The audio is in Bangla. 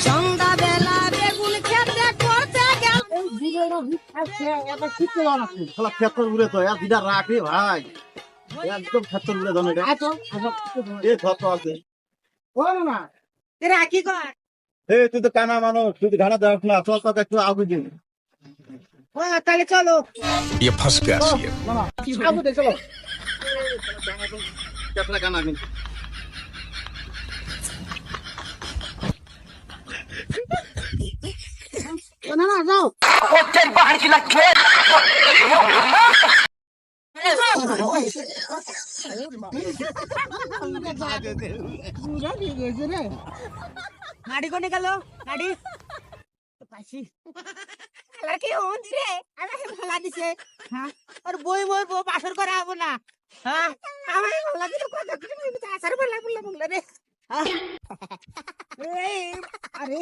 সন্ধ্যা বেলা বেগুন খেতে করতে গেল ক্ষেত্র উড়ে তো দিদা রাখে ভাই একদম ক্ষেত্র উড়ে ধন এটা এ ধর আছে রাখি কর তুই তো কানা মানুষ তুই তো ঘানা দেখ না চল তোকে একটু আগে দিন তাহলে চলো ये फंस गया सी है আগে দে চলো কেতলা কানা কিন্তু না না যাও গাড়ি কোনে গেল গাড়ি পাইছি কি হন্দি রে আমাকে ভালা দিছে হ্যাঁ আর বই বই বই পাশর করা হবো না হ্যাঁ আমাকে ভালা দিলে কত কিছু আসার ভালা বললা রে আরে